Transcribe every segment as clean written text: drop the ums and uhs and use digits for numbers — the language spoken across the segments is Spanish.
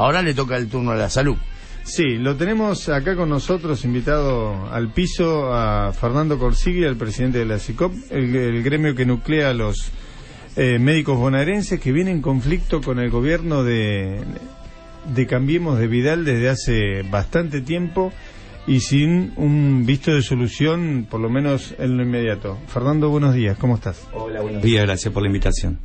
Ahora le toca el turno a la salud. Sí, lo tenemos acá con nosotros, invitado al piso, a Fernando Corsiglia, el presidente de la SICOP, el gremio que nuclea a los médicos bonaerenses que viene en conflicto con el gobierno de Cambiemos de Vidal desde hace bastante tiempo y sin un visto de solución, por lo menos en lo inmediato. Fernando, buenos días, ¿cómo estás? Hola, buenos días, gracias por la invitación.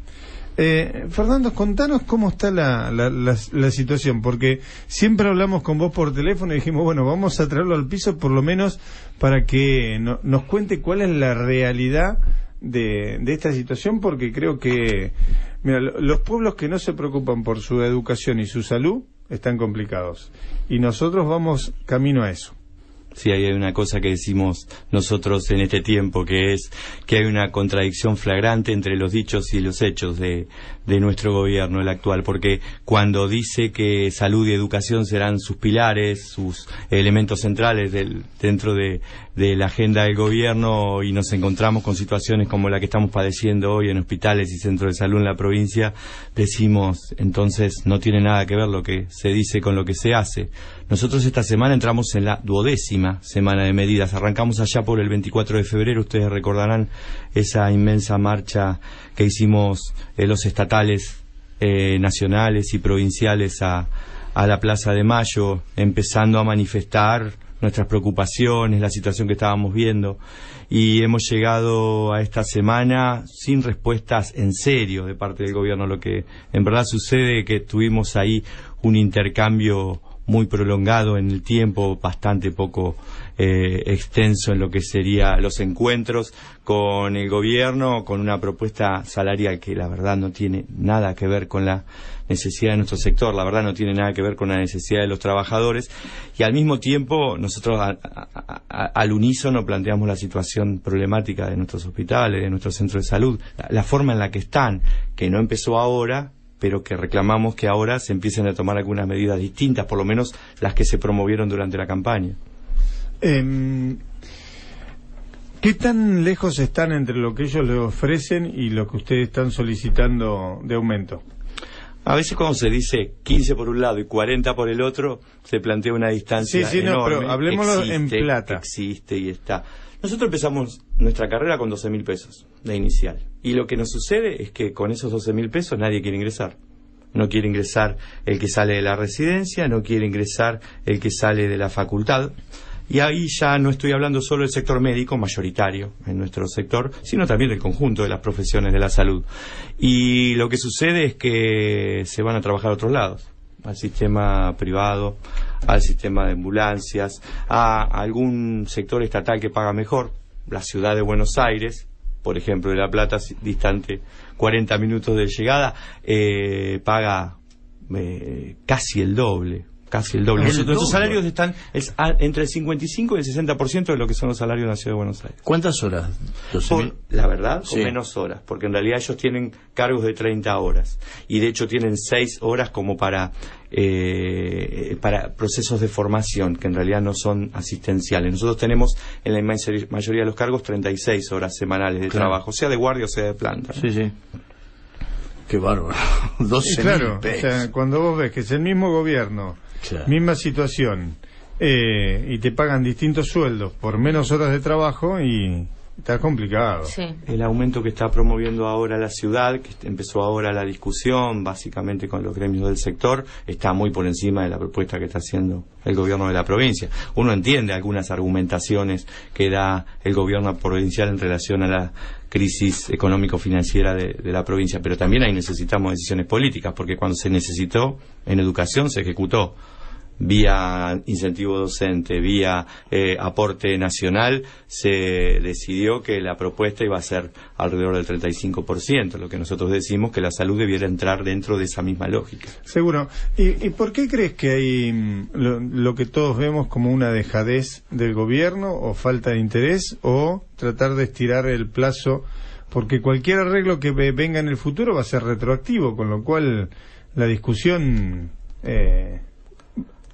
Fernando, contanos cómo está la situación, porque siempre hablamos con vos por teléfono y dijimos, bueno, vamos a traerlo al piso por lo menos para que nos cuente cuál es la realidad de esta situación, porque creo que, mira, los pueblos que no se preocupan por su educación y su salud están complicados, y nosotros vamos camino a eso. Sí, hay una cosa que decimos nosotros en este tiempo, que es que hay una contradicción flagrante entre los dichos y los hechos de nuestro gobierno, el actual, porque cuando dice que salud y educación serán sus pilares, sus elementos centrales dentro de la agenda del gobierno, y nos encontramos con situaciones como la que estamos padeciendo hoy en hospitales y centros de salud en la provincia, decimos, entonces no tiene nada que ver lo que se dice con lo que se hace. Nosotros esta semana entramos en la 12ª semana de medidas. Arrancamos allá por el 24 de febrero, ustedes recordarán esa inmensa marcha que hicimos los estatales, nacionales y provinciales a la Plaza de Mayo, empezando a manifestar nuestras preocupaciones, la situación que estábamos viendo, y hemos llegado a esta semana sin respuestas en serio de parte del gobierno. Lo que en verdad sucede es que tuvimos ahí un intercambio muy prolongado en el tiempo, bastante poco extenso en lo que serían los encuentros con el gobierno, con una propuesta salarial que la verdad no tiene nada que ver con la necesidad de nuestro sector, la verdad no tiene nada que ver con la necesidad de los trabajadores, y al mismo tiempo nosotros al unísono planteamos la situación problemática de nuestros hospitales, de nuestros centros de salud, la forma en la que están, que no empezó ahora, pero que reclamamos que ahora se empiecen a tomar algunas medidas distintas, por lo menos las que se promovieron durante la campaña. ¿Qué tan lejos están entre lo que ellos les ofrecen y lo que ustedes están solicitando de aumento? A veces cuando se dice 15 por un lado y 40 por el otro, se plantea una distancia enorme. No, pero hablemoslo en plata. Existe y está. Nosotros empezamos nuestra carrera con 12.000 pesos de inicial. Y lo que nos sucede es que con esos 12.000 pesos nadie quiere ingresar. No quiere ingresar el que sale de la residencia, no quiere ingresar el que sale de la facultad. Y ahí ya no estoy hablando solo del sector médico, mayoritario en nuestro sector, sino también del conjunto de las profesiones de la salud. Y lo que sucede es que se van a trabajar a otros lados, al sistema privado, al sistema de ambulancias, a algún sector estatal que paga mejor, la ciudad de Buenos Aires, por ejemplo, de La Plata, distante 40 minutos de llegada, paga casi el doble. Nuestros salarios están entre el 55 y el 60% de lo que son los salarios de la Ciudad de Buenos Aires. ¿Cuántas horas? La verdad, sí. Con menos horas, porque en realidad ellos tienen cargos de 30 horas, y de hecho tienen 6 horas como para procesos de formación, que en realidad no son asistenciales. Nosotros tenemos en la mayoría de los cargos 36 horas semanales de trabajo, sea de guardia o sea de planta. Sí, sí. Qué bárbaro. 12.000 claro, pesos. O sea, cuando vos ves que es el mismo gobierno, claro, misma situación, y te pagan distintos sueldos por menos horas de trabajo, y está complicado. Sí. El aumento que está promoviendo ahora la ciudad, que empezó ahora la discusión, básicamente con los gremios del sector, está muy por encima de la propuesta que está haciendo el gobierno de la provincia. Uno entiende algunas argumentaciones que da el gobierno provincial en relación a la crisis económico-financiera de la provincia, pero también ahí necesitamos decisiones políticas, porque cuando se necesitó en educación se ejecutó. Vía incentivo docente, vía aporte nacional, se decidió que la propuesta iba a ser alrededor del 35%, lo que nosotros decimos que la salud debiera entrar dentro de esa misma lógica. Seguro. ¿Y por qué crees que hay lo que todos vemos como una dejadez del gobierno, o falta de interés, o tratar de estirar el plazo? Porque cualquier arreglo que venga en el futuro va a ser retroactivo, con lo cual la discusión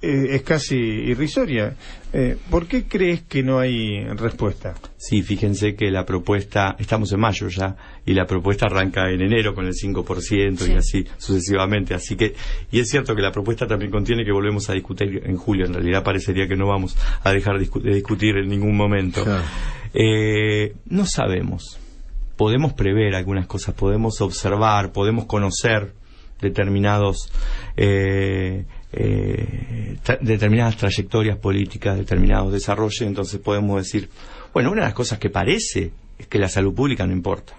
es casi irrisoria. ¿Por qué crees que no hay respuesta? Sí, fíjense que la propuesta, estamos en mayo ya, y la propuesta arranca en enero con el 5% sí. Y así sucesivamente. Así que, y es cierto que la propuesta también contiene que volvemos a discutir en julio. En realidad parecería que no vamos a dejar de discutir en ningún momento. Claro. No sabemos. Podemos prever algunas cosas, podemos observar, podemos conocer determinadas trayectorias políticas, determinados desarrollos. Entonces podemos decir, bueno, una de las cosas que parece es que la salud pública no importa.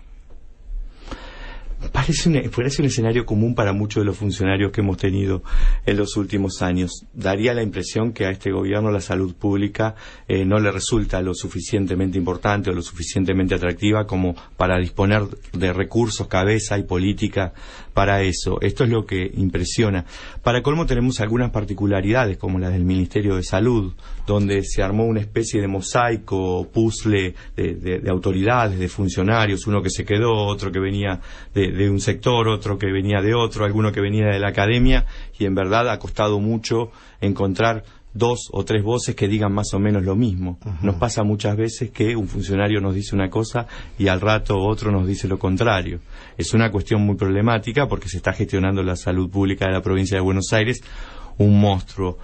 Parece un escenario común para muchos de los funcionarios que hemos tenido en los últimos años. Daría la impresión que a este gobierno la salud pública no le resulta lo suficientemente importante o lo suficientemente atractiva como para disponer de recursos, cabeza y política para eso. Esto es lo que impresiona. Para colmo tenemos algunas particularidades como la del Ministerio de Salud, donde se armó una especie de mosaico, puzzle de autoridades, de funcionarios, uno que se quedó, otro que venía de un sector, otro que venía de otro, alguno que venía de la academia, y en verdad ha costado mucho encontrar 2 o 3 voces que digan más o menos lo mismo. Nos pasa muchas veces que un funcionario nos dice una cosa y al rato otro nos dice lo contrario. Es una cuestión muy problemática porque se está gestionando la salud pública de la provincia de Buenos Aires, un monstruo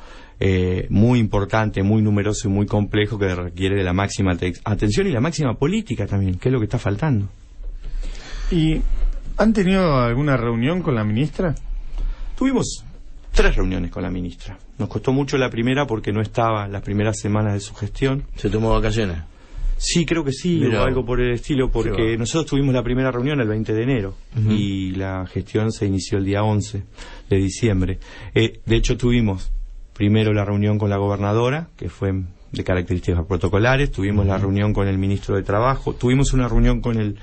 muy importante, muy numeroso y muy complejo que requiere de la máxima atención y la máxima política también, que es lo que está faltando. ¿Y han tenido alguna reunión con la ministra? Tuvimos 3 reuniones con la ministra. Nos costó mucho la primera porque no estaba las primeras semanas de su gestión. ¿Se tomó vacaciones? Sí, creo que sí, o algo por el estilo, porque nosotros tuvimos la primera reunión el 20 de enero y la gestión se inició el día 11 de diciembre. De hecho, tuvimos primero la reunión con la gobernadora, que fue de características protocolares, tuvimos la reunión con el ministro de Trabajo, tuvimos una reunión con el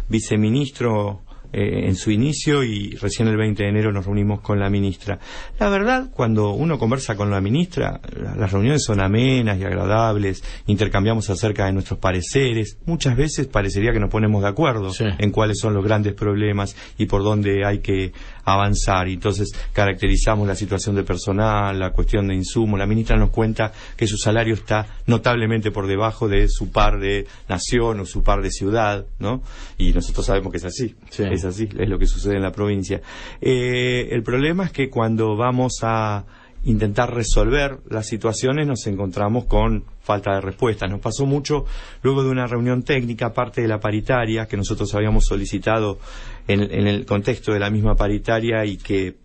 viceministro en su inicio y recién el 20 de enero nos reunimos con la ministra. La verdad, cuando uno conversa con la ministra, las reuniones son amenas y agradables, intercambiamos acerca de nuestros pareceres, muchas veces parecería que nos ponemos de acuerdo en cuáles son los grandes problemas y por dónde hay que avanzar, y entonces caracterizamos la situación de personal, la cuestión de insumos. La ministra nos cuenta que su salario está notablemente por debajo de su par de nación o su par de ciudad, ¿no? Y nosotros sabemos que es así. Es así, es lo que sucede en la provincia. El problema es que cuando vamos a intentar resolver las situaciones nos encontramos con falta de respuestas. Nos pasó mucho luego de una reunión técnica, parte de la paritaria, que nosotros habíamos solicitado en el contexto de la misma paritaria y que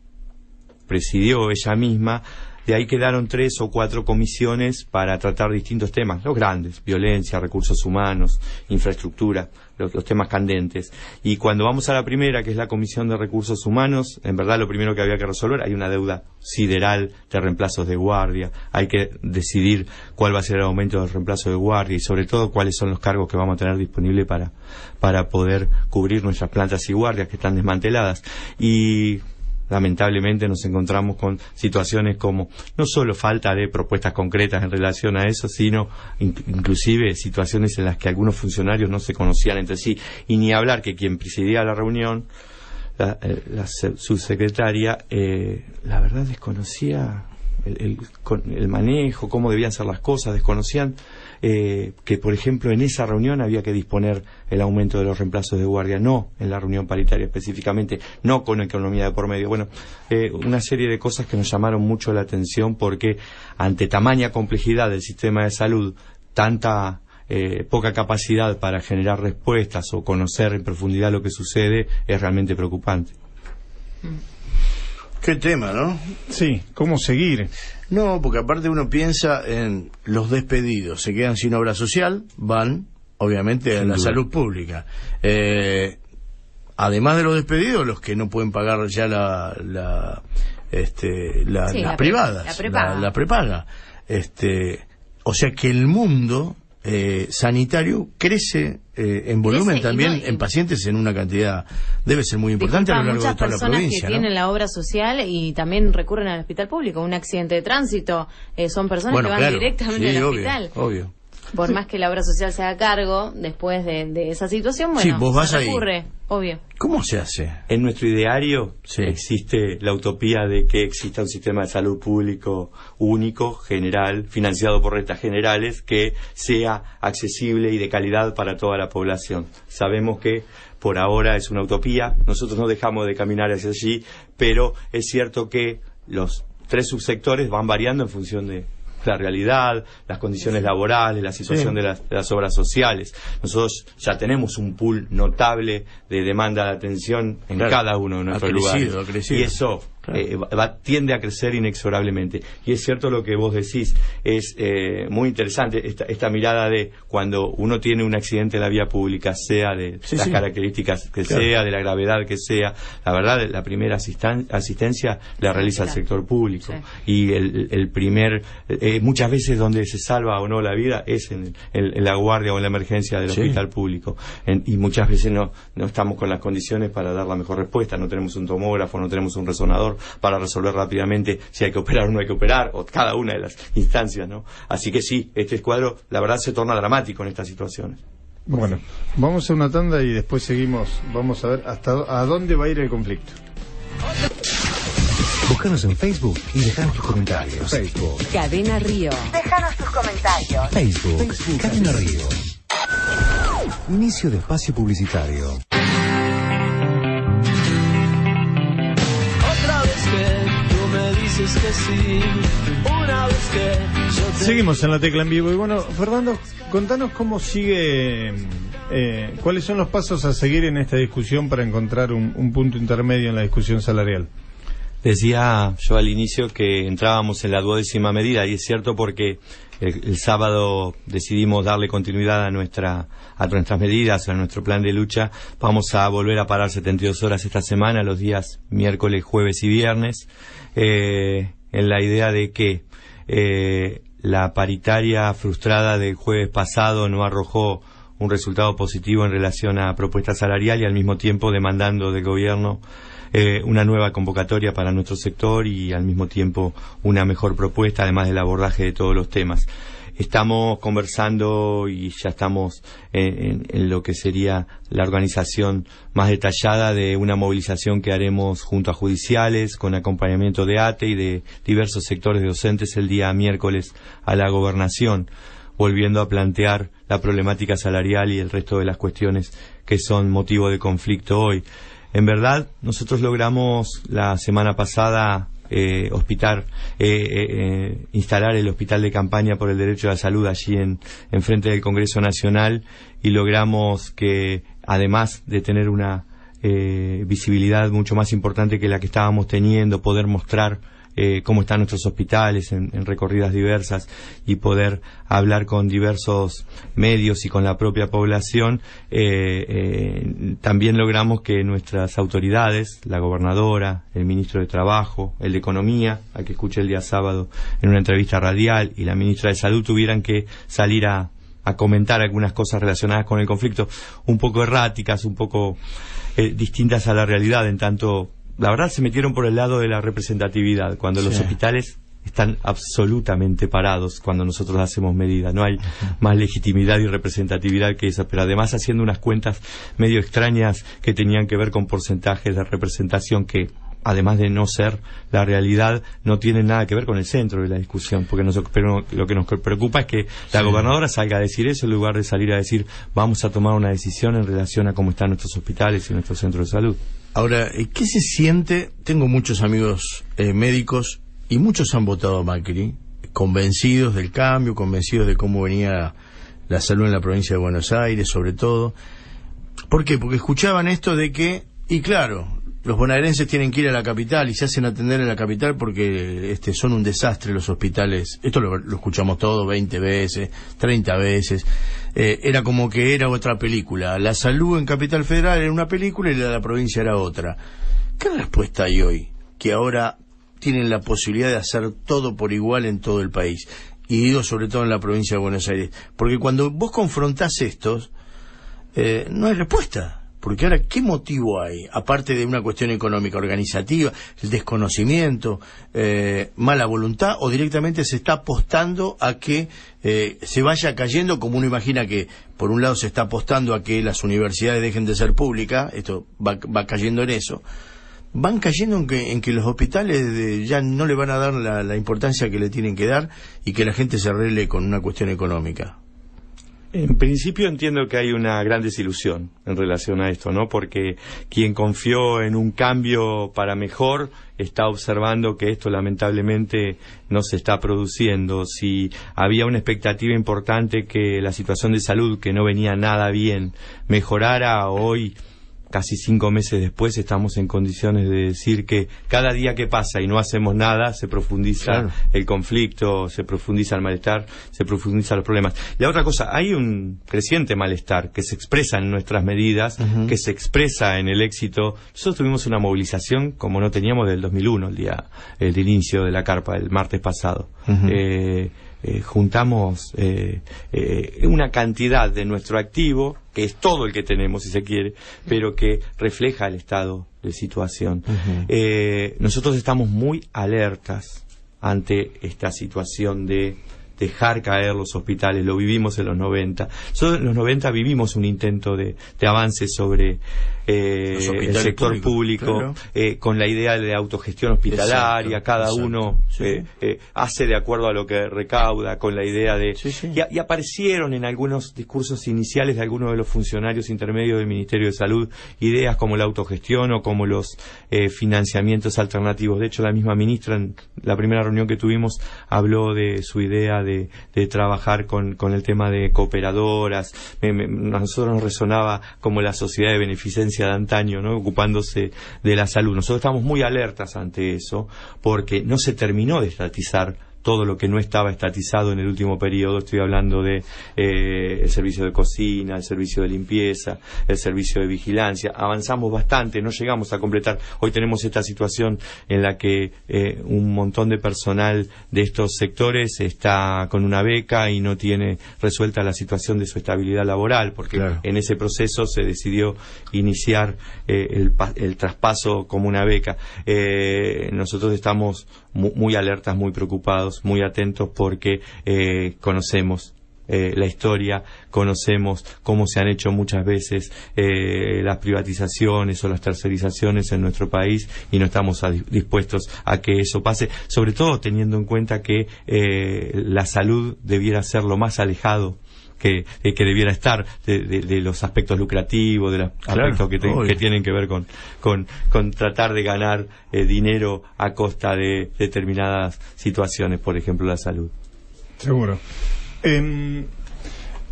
presidió ella misma. De ahí quedaron 3 o 4 comisiones para tratar distintos temas, los grandes: violencia, recursos humanos, infraestructura, los temas candentes. Y cuando vamos a la primera, que es la Comisión de Recursos Humanos, en verdad lo primero que había que resolver, hay una deuda sideral de reemplazos de guardia, hay que decidir cuál va a ser el aumento del reemplazo de guardia y sobre todo cuáles son los cargos que vamos a tener disponibles para poder cubrir nuestras plantas y guardias que están desmanteladas. Y lamentablemente nos encontramos con situaciones como no solo falta de propuestas concretas en relación a eso, sino inclusive situaciones en las que algunos funcionarios no se conocían entre sí, y ni hablar que quien presidía la reunión, la subsecretaria, la verdad desconocía el manejo, cómo debían ser las cosas, desconocían que, por ejemplo, en esa reunión había que disponer el aumento de los reemplazos de guardia, no en la reunión paritaria específicamente, no con economía de por medio. Bueno, una serie de cosas que nos llamaron mucho la atención porque ante tamaña complejidad del sistema de salud, tanta poca capacidad para generar respuestas o conocer en profundidad lo que sucede, es realmente preocupante. Qué tema, ¿no? Sí, ¿cómo seguir? No, porque aparte uno piensa en los despedidos, se quedan sin obra social, van, obviamente, a la salud pública. Además de los despedidos, los que no pueden pagar ya las privadas, la prepaga. O sea que el mundo sanitario crece en volumen también, en pacientes en una cantidad, debe ser muy importante a lo largo de toda la provincia. Muchas personas que tienen la obra social y también recurren al hospital público. Un accidente de tránsito, son personas que van directamente al hospital. Obvio. Por más que la obra social se haga cargo después de esa situación, vos vas recurre. Obvio. ¿Cómo se hace? En nuestro ideario existe la utopía de que exista un sistema de salud público único, general, financiado por rentas generales, que sea accesible y de calidad para toda la población. Sabemos que por ahora es una utopía, nosotros no dejamos de caminar hacia allí, pero es cierto que los 3 subsectores van variando en función de la realidad, las condiciones laborales, la situación de las obras sociales. Nosotros ya tenemos un pool notable de demanda de atención en cada uno de nuestros lugares. Y eso tiende a crecer inexorablemente. Y es cierto lo que vos decís, es muy interesante esta mirada de cuando uno tiene un accidente en la vía pública, sea de las características que sea, de la gravedad que sea, la verdad, la primera asistencia la realiza el sector público. Y el primer... muchas veces donde se salva o no la vida es en la guardia o en la emergencia del hospital público. Y muchas veces no estamos con las condiciones para dar la mejor respuesta. No tenemos un tomógrafo, no tenemos un resonador para resolver rápidamente si hay que operar o no hay que operar, o cada una de las instancias, ¿no? Así que sí, este cuadro, la verdad, se torna dramático en estas situaciones. Bueno, vamos a una tanda y después seguimos. Vamos a ver a dónde va a ir el conflicto. Búscanos en Facebook y dejanos tus comentarios. Facebook. Cadena Río. Déjanos tus comentarios. Facebook. Cadena Río. Inicio de espacio publicitario. Otra vez que tú me dices que sí. Una vez que yo te... Seguimos en la tecla en vivo. Y bueno, Fernando, contanos cómo sigue... ¿cuáles son los pasos a seguir en esta discusión para encontrar un punto intermedio en la discusión salarial? Decía yo al inicio que entrábamos en la 12ª medida, y es cierto porque el sábado decidimos darle continuidad a nuestras medidas, a nuestro plan de lucha. Vamos a volver a parar 72 horas esta semana, los días miércoles, jueves y viernes, en la idea de que la paritaria frustrada del jueves pasado no arrojó un resultado positivo en relación a propuesta salarial, y al mismo tiempo demandando del gobierno una nueva convocatoria para nuestro sector y al mismo tiempo una mejor propuesta, además del abordaje de todos los temas. Estamos conversando y ya estamos en lo que sería la organización más detallada de una movilización que haremos junto a judiciales, con acompañamiento de ATE y de diversos sectores docentes el día miércoles a la Gobernación, volviendo a plantear la problemática salarial y el resto de las cuestiones que son motivo de conflicto hoy. En verdad, nosotros logramos la semana pasada instalar el hospital de campaña por el derecho a la salud allí en frente del Congreso Nacional, y logramos que, además de tener una visibilidad mucho más importante que la que estábamos teniendo, poder mostrar cómo están nuestros hospitales en recorridas diversas y poder hablar con diversos medios y con la propia población. También logramos que nuestras autoridades, la gobernadora, el ministro de Trabajo, el de Economía, al que escuché el día sábado en una entrevista radial, y la ministra de Salud tuvieran que salir a comentar algunas cosas relacionadas con el conflicto, un poco erráticas, un poco distintas a la realidad, en tanto la verdad se metieron por el lado de la representatividad, cuando los hospitales están absolutamente parados cuando nosotros hacemos medidas. No hay más legitimidad y representatividad que esa, pero además haciendo unas cuentas medio extrañas que tenían que ver con porcentajes de representación que, además de no ser la realidad, no tienen nada que ver con el centro de la discusión, porque pero lo que nos preocupa es que la gobernadora salga a decir eso en lugar de salir a decir vamos a tomar una decisión en relación a cómo están nuestros hospitales y nuestros centros de salud. Ahora, ¿qué se siente? Tengo muchos amigos médicos y muchos han votado a Macri, convencidos del cambio, convencidos de cómo venía la salud en la provincia de Buenos Aires, sobre todo. ¿Por qué? Porque escuchaban esto de que, y claro, los bonaerenses tienen que ir a la capital y se hacen atender en la capital porque son un desastre los hospitales. Esto lo escuchamos todo 20 veces, 30 veces. Era como que era otra película. La salud en Capital Federal era una película y la de la provincia era otra. ¿Qué respuesta hay hoy? Que ahora tienen la posibilidad de hacer todo por igual en todo el país. Y digo sobre todo en la provincia de Buenos Aires. Porque cuando vos confrontás estos, no hay respuesta. Porque ahora, ¿qué motivo hay? Aparte de una cuestión económica, organizativa, el desconocimiento, mala voluntad, o directamente se está apostando a que se vaya cayendo, como uno imagina que por un lado se está apostando a que las universidades dejen de ser públicas, esto va cayendo en eso. Van cayendo en que los hospitales ya no le van a dar la importancia que le tienen que dar y que la gente se arregle con una cuestión económica. En principio entiendo que hay una gran desilusión en relación a esto, ¿no? Porque quien confió en un cambio para mejor está observando que esto lamentablemente no se está produciendo. Si había una expectativa importante que la situación de salud, que no venía nada bien, mejorara, hoy, casi 5 meses después, estamos en condiciones de decir que cada día que pasa y no hacemos nada, se profundiza el conflicto, se profundiza el malestar, se profundizan los problemas. La otra cosa, hay un creciente malestar que se expresa en nuestras medidas, que se expresa en el éxito. Nosotros tuvimos una movilización como no teníamos del 2001, el inicio de la carpa, el martes pasado. Juntamos una cantidad de nuestro activo, que es todo el que tenemos, si se quiere, pero que refleja el estado de situación. Nosotros estamos muy alertas ante esta situación de dejar caer los hospitales. Lo vivimos en los 90. Nosotros en los 90 vivimos un intento de avance sobre el sector público, claro, con la idea de autogestión hospitalaria. Cada uno hace de acuerdo a lo que recauda, con la idea de... Y aparecieron en algunos discursos iniciales de algunos de los funcionarios intermedios del Ministerio de Salud ideas como la autogestión o como los financiamientos alternativos. De hecho, la misma ministra, en la primera reunión que tuvimos, habló de su idea de trabajar con el tema de cooperadoras. A nosotros nos resonaba como la sociedad de beneficencia de antaño, ¿no? Ocupándose de la salud. Nosotros estamos muy alertas ante eso, porque no se terminó de estatizar todo lo que no estaba estatizado en el último periodo. Estoy hablando de el servicio de cocina, el servicio de limpieza, el servicio de vigilancia. Avanzamos bastante, no llegamos a completar. Hoy tenemos esta situación en la que un montón de personal de estos sectores está con una beca y no tiene resuelta la situación de su estabilidad laboral, porque en ese proceso se decidió iniciar el traspaso como una beca. Nosotros estamos muy alertas, muy preocupados, muy atentos, porque conocemos la historia, conocemos cómo se han hecho muchas veces las privatizaciones o las tercerizaciones en nuestro país, y no estamos dispuestos a que eso pase, sobre todo teniendo en cuenta que la salud debiera ser lo más alejado que debiera estar de los aspectos lucrativos, de los aspectos que tienen que ver con tratar de ganar dinero a costa de determinadas situaciones, por ejemplo la salud. Seguro.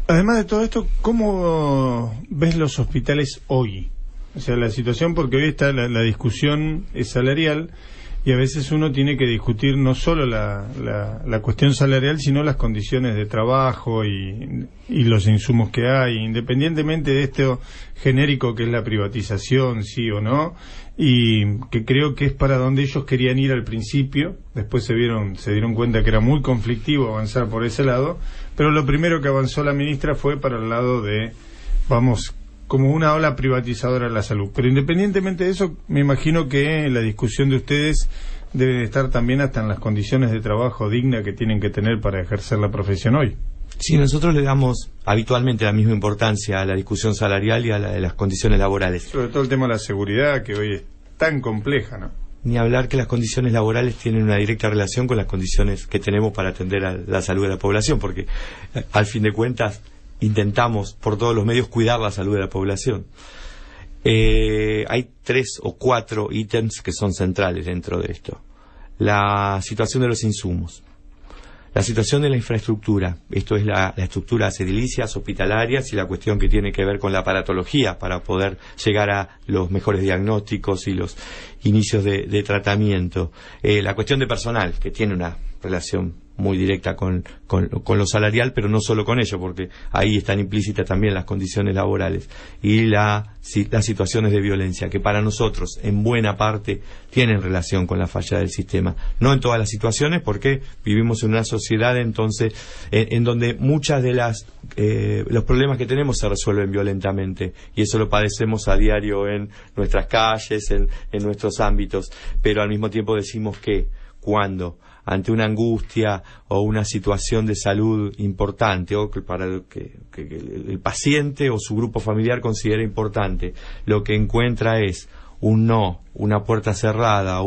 Además de todo esto, ¿cómo ves los hospitales hoy? O sea, la situación, porque hoy está la discusión salarial, y a veces uno tiene que discutir no solo la cuestión salarial, sino las condiciones de trabajo y los insumos que hay, independientemente de esto genérico que es la privatización, sí o no, y que creo que es para donde ellos querían ir al principio. Después se dieron cuenta que era muy conflictivo avanzar por ese lado, pero lo primero que avanzó la ministra fue para el lado de, vamos, como una ola privatizadora de la salud. Pero independientemente de eso, me imagino que la discusión de ustedes debe estar también hasta en las condiciones de trabajo dignas que tienen que tener para ejercer la profesión hoy. Sí, nosotros le damos habitualmente la misma importancia a la discusión salarial y a la de las condiciones laborales. Sobre todo el tema de la seguridad, que hoy es tan compleja, ¿no? Ni hablar que las condiciones laborales tienen una directa relación con las condiciones que tenemos para atender a la salud de la población, porque al fin de cuentas intentamos por todos los medios cuidar la salud de la población. Hay 3 o 4 ítems que son centrales dentro de esto. La situación de los insumos, la situación de la infraestructura, esto es la estructura edilicias, hospitalarias, y la cuestión que tiene que ver con la aparatología para poder llegar a los mejores diagnósticos y los inicios de tratamiento. La cuestión de personal, que tiene una relación muy directa con lo salarial, pero no solo con ello, porque ahí están implícitas también las condiciones laborales y las situaciones de violencia, que para nosotros en buena parte tienen relación con la falla del sistema. No en todas las situaciones, porque vivimos en una sociedad entonces en donde muchas de los problemas que tenemos se resuelven violentamente, y eso lo padecemos a diario en nuestras calles, en nuestros ámbitos, pero al mismo tiempo decimos que cuando ante una angustia o una situación de salud importante, o para que el paciente o su grupo familiar considera importante, lo que encuentra es un no, una puerta cerrada o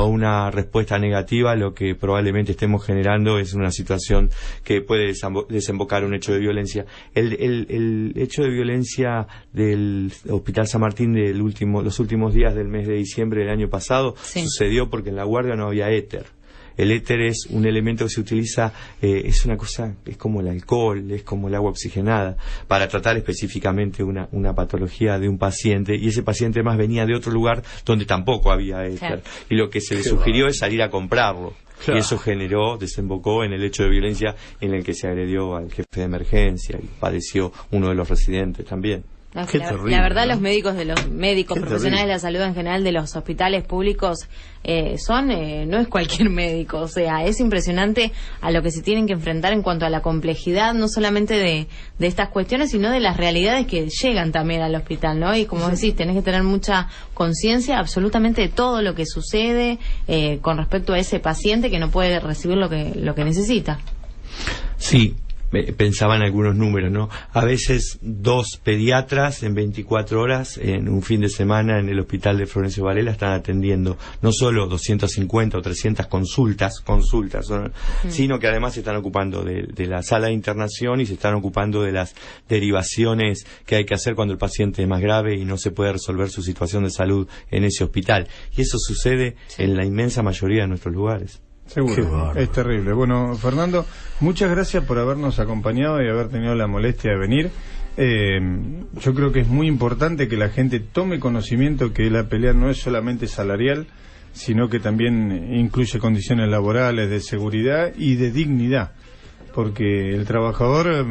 una respuesta negativa, lo que probablemente estemos generando es una situación que puede desembocar un hecho de violencia. El hecho de violencia del Hospital San Martín los últimos días del mes de diciembre del año pasado sucedió porque en la guardia no había éter. El éter es un elemento que se utiliza, es una cosa, es como el alcohol, es como el agua oxigenada, para tratar específicamente una patología de un paciente, y ese paciente más venía de otro lugar donde tampoco había éter. Claro. Y lo que se le sugirió es salir a comprarlo. Claro. Y eso desembocó en el hecho de violencia en el que se agredió al jefe de emergencia y padeció uno de los residentes también. La verdad, ¿no? Los médicos profesionales de la salud en general de los hospitales públicos no es cualquier médico, o sea, es impresionante a lo que se tienen que enfrentar en cuanto a la complejidad, no solamente de estas cuestiones, sino de las realidades que llegan también al hospital, ¿no? Y como decís, tenés que tener mucha conciencia absolutamente de todo lo que sucede con respecto a ese paciente que no puede recibir lo que necesita. Sí. Pensaba en algunos números, ¿no? A veces 2 pediatras en 24 horas en un fin de semana en el hospital de Florencio Varela están atendiendo no solo 250 o 300 consultas, sino que además se están ocupando de la sala de internación y se están ocupando de las derivaciones que hay que hacer cuando el paciente es más grave y no se puede resolver su situación de salud en ese hospital. Y eso sucede en la inmensa mayoría de nuestros lugares. Seguro, es terrible. Bueno, Fernando, muchas gracias por habernos acompañado y haber tenido la molestia de venir. Yo creo que es muy importante que la gente tome conocimiento que la pelea no es solamente salarial, sino que también incluye condiciones laborales, de seguridad y de dignidad, porque el trabajador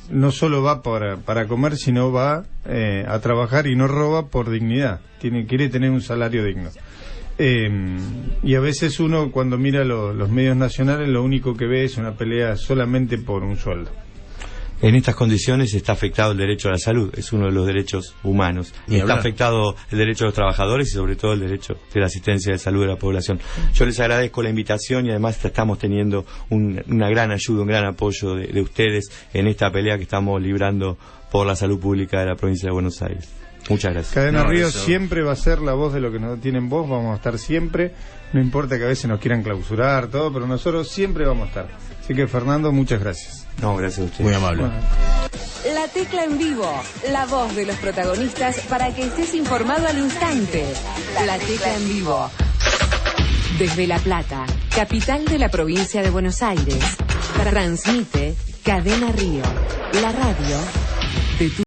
no solo va para comer, sino va a trabajar y no roba por dignidad, quiere tener un salario digno. Y a veces uno, cuando mira los medios nacionales, lo único que ve es una pelea solamente por un sueldo. En estas condiciones está afectado el derecho a la salud, es uno de los derechos humanos. Y está afectado el derecho de los trabajadores y sobre todo el derecho de la asistencia de salud de la población. Yo les agradezco la invitación y además estamos teniendo una gran ayuda, un gran apoyo de ustedes en esta pelea que estamos librando por la salud pública de la provincia de Buenos Aires. Muchas gracias. Cadena Río siempre va a ser la voz de lo que no tienen voz, vamos a estar siempre, no importa que a veces nos quieran clausurar, todo, pero nosotros siempre vamos a estar. Así que, Fernando, muchas gracias. No, gracias a usted. Muy amable. Bueno. La Tecla en vivo, la voz de los protagonistas para que estés informado al instante. La Tecla en vivo. Desde La Plata, capital de la provincia de Buenos Aires, transmite Cadena Río, la radio de tu